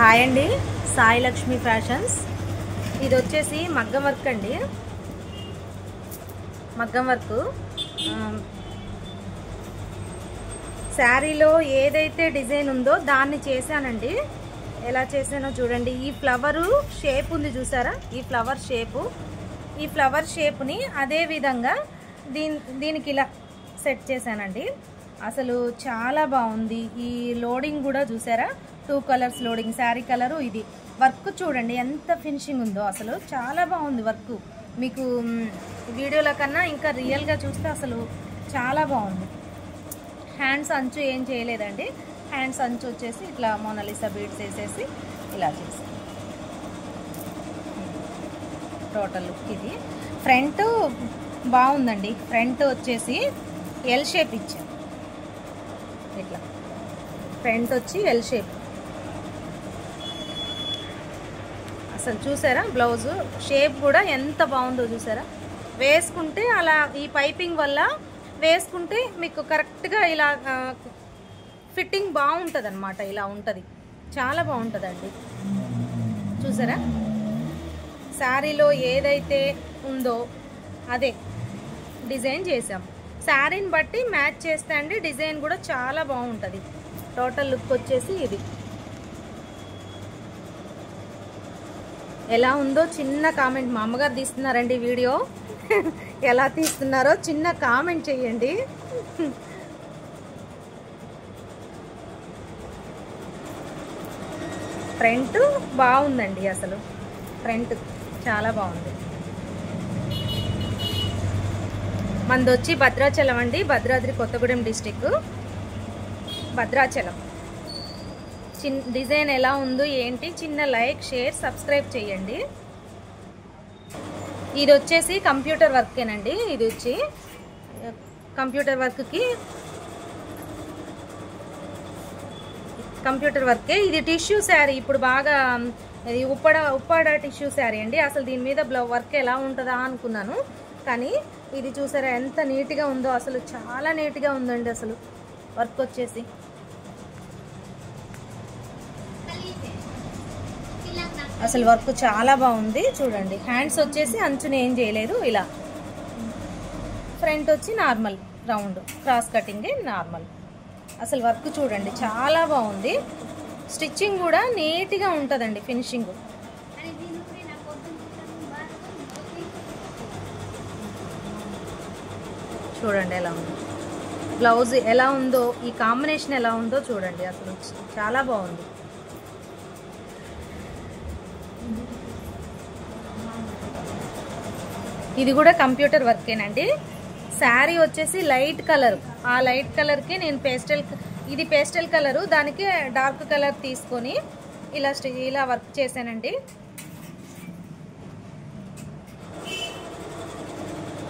Hi అండి, Sai Lakshmi fashions. ఇది వచ్చేసి మగ్గం వర్క్ అండి. మగ్గం వర్క్ శారీలో ఏదైతే డిజైన్ ఉందో దాన్ని చేశానండి. ఎలా చేశానో చూడండి. ఈ ఫ్లవరు షేప్ ఉంది చూసారా, ఈ ఫ్లవర్ షేప్ని అదే విధంగా దీనికి ఇలా సెట్ చేశానండి. అసలు చాలా బాగుంది. ఈ లోడింగ్ కూడా చూసారా, 2 కలర్స్ లోడింగ్. శారీ కలరు ఇది. వర్క్ చూడండి ఎంత ఫినిషింగ్ ఉందో, అసలు చాలా బాగుంది వర్క్. మీకు వీడియోల కన్నా ఇంకా రియల్గా చూస్తే అసలు చాలా బాగుంది. హ్యాండ్స్ అంచు ఏం చేయలేదండి. హ్యాండ్స్ అంచు వచ్చేసి ఇట్లా మోనాలిసా బీడ్స్ వేసేసి ఇలా చేసి టోటల్ లుక్ ఇది. ఫ్రంట్ బాగుందండి. ఫ్రంట్ వచ్చేసి ఎల్ షేప్ ఇచ్చాను. ఇట్లా ఫ్రంట్ వచ్చి ఎల్ షేప్. అసలు చూసారా బ్లౌజు షేప్ కూడా ఎంత బాగుందో చూసారా. వేసుకుంటే అలా ఈ పైపింగ్ వల్ల వేసుకుంటే మీకు కరెక్ట్గా ఇలా ఫిట్టింగ్ బాగుంటుంది అనమాట. ఇలా ఉంటుంది, చాలా బాగుంటుందండి. చూసారా, శారీలో ఏదైతే ఉందో అదే డిజైన్ చేసాం. శారీని బట్టి మ్యాచ్ చేస్తే అండి డిజైన్ కూడా చాలా బాగుంటుంది. టోటల్ లుక్ వచ్చేసి ఇది. ఎలా ఉందో చిన్న కామెంట్. మా అమ్మగారు తీస్తున్నారండి వీడియో. ఎలా తీస్తున్నారో చిన్న కామెంట్ చేయండి. ఫ్రంట్ బాగుందండి. అసలు ఫ్రంట్ చాలా బాగుంది. మనది వచ్చి భద్రాచలం అండి, భద్రాద్రి కొత్తగూడెం డిస్టిక్ భద్రాచలం. డిజైన్ ఎలా ఉందో ఏంటి, చిన్న లైక్, షేర్, సబ్స్క్రైబ్ చేయండి. ఇది వచ్చేసి కంప్యూటర్ వర్కేనండి. ఇది వచ్చి కంప్యూటర్ వర్కే. ఇది టిష్యూ శారీ. ఇప్పుడు బాగా ఇది ఉప్పాడ టిష్యూ శారీ అండి. అసలు దీని మీద వర్క్ ఎలా ఉంటుందా అనుకున్నాను, కానీ ఇది చూసారా ఎంత నీట్గా ఉందో. అసలు చాలా నీట్గా ఉందండి అసలు వర్క్ వచ్చేసి. అసలు వర్క్ చాలా బాగుంది చూడండి. హ్యాండ్స్ వచ్చేసి అంచుని ఏం చేయలేదు. ఇలా ఫ్రంట్ వచ్చి normal round cross cutting normal. అసలు వర్క్ చూడండి చాలా బాగుంది. స్టిచ్చింగ్ కూడా నీట్గా ఉంటుందండి. ఫినిషింగ్ చూడండి ఎలా ఉంది. బ్లౌజ్ ఎలా ఉందో, ఈ కాంబినేషన్ ఎలా ఉందో చూడండి. అసలు చాలా బాగుంది. ఇది కూడా కంప్యూటర్ వర్కేనండి. శారీ వచ్చేసి లైట్ కలర్. ఆ లైట్ కలర్కి నేను ఇది పేస్టల్ కలరు, దానికి డార్క్ కలర్ తీసుకొని ఇలా వర్క్ చేశానండి.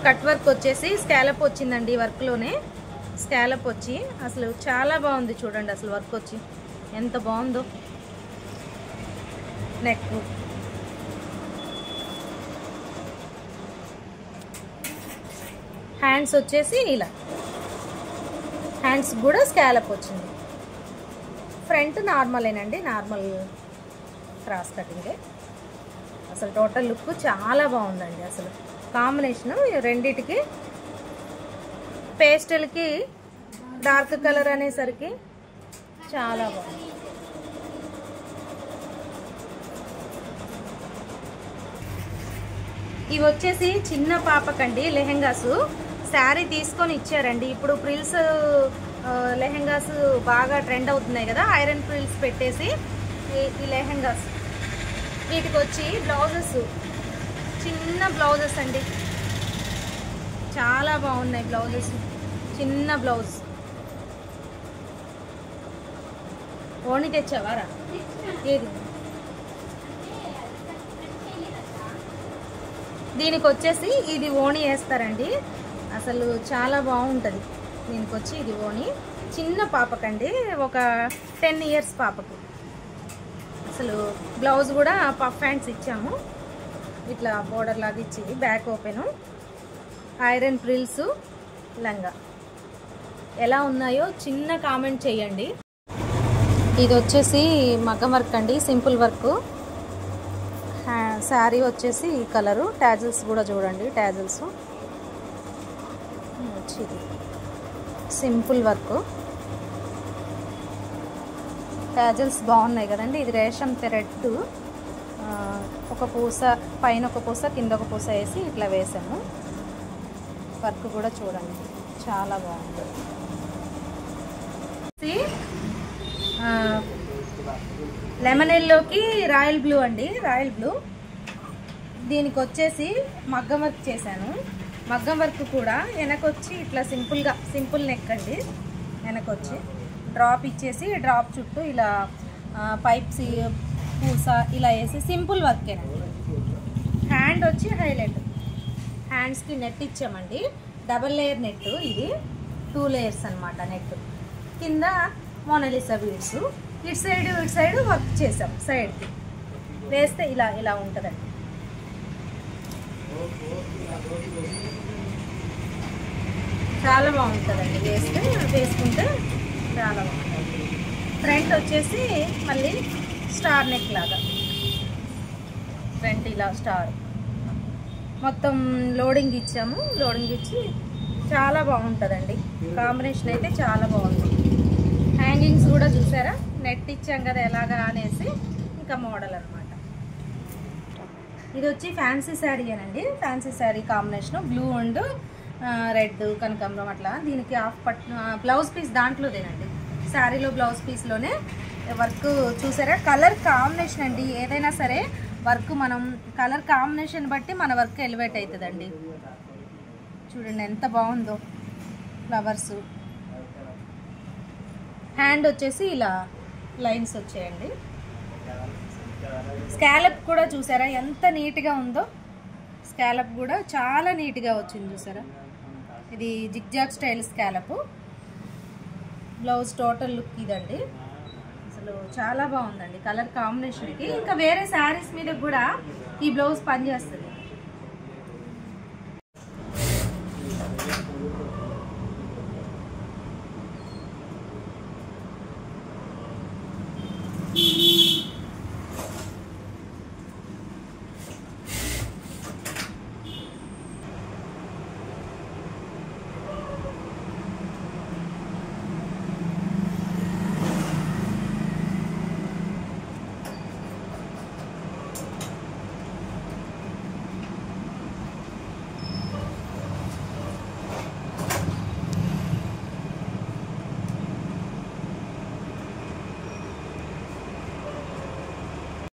కట్ వర్క్ వచ్చేసి స్కాలప్ వచ్చిందండి. వర్క్లోనే స్కాలప్ వచ్చి అసలు చాలా బాగుంది చూడండి. అసలు వర్క్ వచ్చి ఎంత బాగుందో. నెక్ హ్యాండ్స్ వచ్చేసి ఇలా, హ్యాండ్స్ కూడా స్కాలప్ వచ్చింది. ఫ్రంట్ నార్మలేనండి, నార్మల్ క్రాస్ కటింగే. అసలు టోటల్ లుక్ చాలా బాగుందండి. అసలు కాంబినేషన్ రెండిటికి, పేస్టల్కి డార్క్ కలర్ అనేసరికి చాలా బాగుంది. ఇవి వచ్చేసి చిన్న పాపకండి లెహెంగాసు. శారీ తీసుకొని ఇచ్చారండి. ఇప్పుడు ప్రిల్స్ లెహెంగాస్ బాగా ట్రెండ్ అవుతున్నాయి కదా, ఐరన్ ప్రిల్స్ పెట్టేసి ఈ లెహెంగాస్. వీటికి వచ్చి బ్లౌజెస్, చిన్న బ్లౌజెస్ అండి. చాలా బాగున్నాయి బ్లౌజెస్. చిన్న బ్లౌజ్. ఓణి తెచ్చావారా? ఏది? దీనికి వచ్చేసి ఇది ఓణి వేస్తారండి. అసలు చాలా బాగుంటుంది. దీనికి వచ్చి ఇది ఓణి. చిన్న పాపకండి, ఒక 10 ఇయర్స్ పాపకు. అసలు బ్లౌజ్ కూడా పఫ్ హ్యాండ్స్ ఇచ్చాము. ఇట్లా బోర్డర్ లాగా ఇచ్చి బ్యాక్ ఓపెను, ఐరన్ ప్రిల్స్ లంగా. ఎలా ఉన్నాయో చిన్న కామెంట్ చేయండి. ఇది వచ్చేసి మగ్గం వర్క్ అండి, సింపుల్ వర్క్. శారీ వచ్చేసి ఈ కలరు, ట్యాజిల్స్ కూడా చూడండి, ట్యాజిల్స్ వచ్చేది సింపుల్ వర్క్. ట్యాజిల్స్ బాగున్నాయి కదండి. ఇది రేషం థ్రెడ్, ఒక పూస పైన ఒక పూస కింద ఒక పూస వేసి ఇట్లా వేసాము. వర్క్ కూడా చూడండి చాలా బాగుంది. లెమన్ ఎల్లోకి రాయల్ బ్లూ అండి, రాయల్ బ్లూ. దీనికి వచ్చేసి మగ్గం వర్క్ చేశాను. మగ్గం వర్క్ కూడా వెనకొచ్చి ఇట్లా సింపుల్గా, సింపుల్ నెక్ అండి. వెనకొచ్చి డ్రాప్ ఇచ్చేసి డ్రాప్ చుట్టూ ఇలా పైప్స్ పూస ఇలా వేసి సింపుల్ వర్కేనండి. హ్యాండ్ వచ్చి హైలైట్, హ్యాండ్స్కి నెట్ ఇచ్చామండి, డబల్ లేయర్ నెట్. ఇది 2 లేయర్స్ అనమాట నెట్. కింద మోనాలిసా బీడ్స్, ఇటు సైడ్ వర్క్ చేసాం. సైడ్కి వేస్తే ఇలా ఇలా ఉంటుందండి. చాలా బాగుంటుందండి, వేసుకుంటే చాలా బాగుంటుంది. ఫ్రంట్ వచ్చేసి మళ్ళీ స్టార్ నెక్ లాగా, ఫ్రంట్ ఇలా స్టార్ మొత్తం లోడింగ్ ఇచ్చాము. లోడింగ్ ఇచ్చి చాలా బాగుంటుందండి. కాంబినేషన్ అయితే చాలా బాగుంది. హ్యాంగింగ్స్ కూడా చూసారా, నెట్ ఇచ్చాం కదా ఎలాగా అనేసి ఇంకా మోడల్ అనమాట. ఇది వచ్చి ఫ్యాన్సీ శారీ అనండి, fancy sari combination blue and red కనకాంబరం అట్లా. దీనికి హాఫ్ బ్లౌజ్ పీస్ దాంట్లోదేనండి, శారీలో బ్లౌజ్ పీస్లోనే వర్క్ చూసారా. కలర్ కాంబినేషన్ అండి, ఏదైనా సరే వర్క్ మనం కలర్ కాంబినేషన్ బట్టి మన వర్క్ ఎలివేట్ అవుతుందండి. చూడండి ఎంత బాగుందో ఫ్లవర్స్. హ్యాండ్ వచ్చేసి ఇలా లైన్స్ వచ్చాయండి. స్కాలప్ కూడా చూసారా ఎంత నీట్గా ఉందో, స్కాలప్ కూడా చాలా నీట్గా వచ్చింది చూసారా. ఇది zigzag style scallop. Blouse total look ఇదండి, అసలు చాలా బాగుందండి కలర్ కాంబినేషన్కి. ఇంకా వేరే శారీస్ మీద కూడా ఈ బ్లౌజ్ పనిచేస్తుంది.